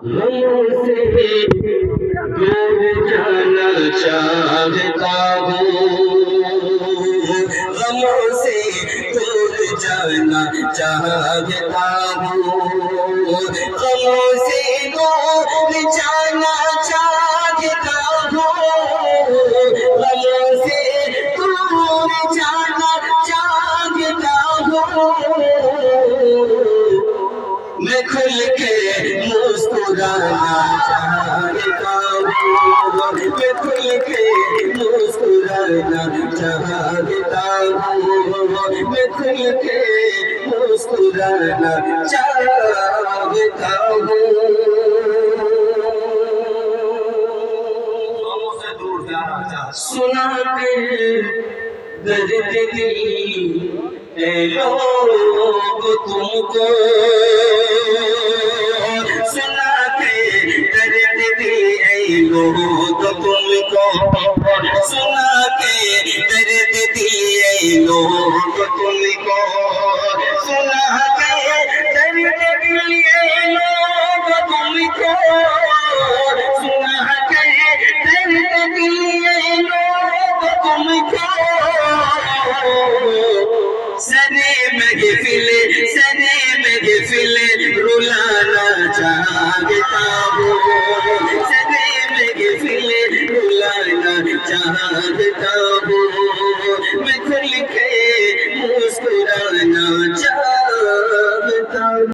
غموں سے دور جانا چاہتا ہوں، غموں سے دور جانا چاہتا ہوں، غموں سے دور جانا چاہتا ہوں، غموں سے دور جانا چاہتا ہوں، میں کھل کے مسکرانا چاہتا ہوں، میں کھل کے مسکرانا چاہتا ہوں، میں کھل کے مسکرانا چاہتا ہوں۔ سنا کر درد دل اے لوگ تم کو، سنا کے درد دل اے لوگ تم کو، سنا کے درد دل اے لوگ تم کو، سنا کے درد دل اے لوگ تم کو، سنا کے درد دل اے لوگ تم کو، سنے محفل رلانا چاہتا ہوں،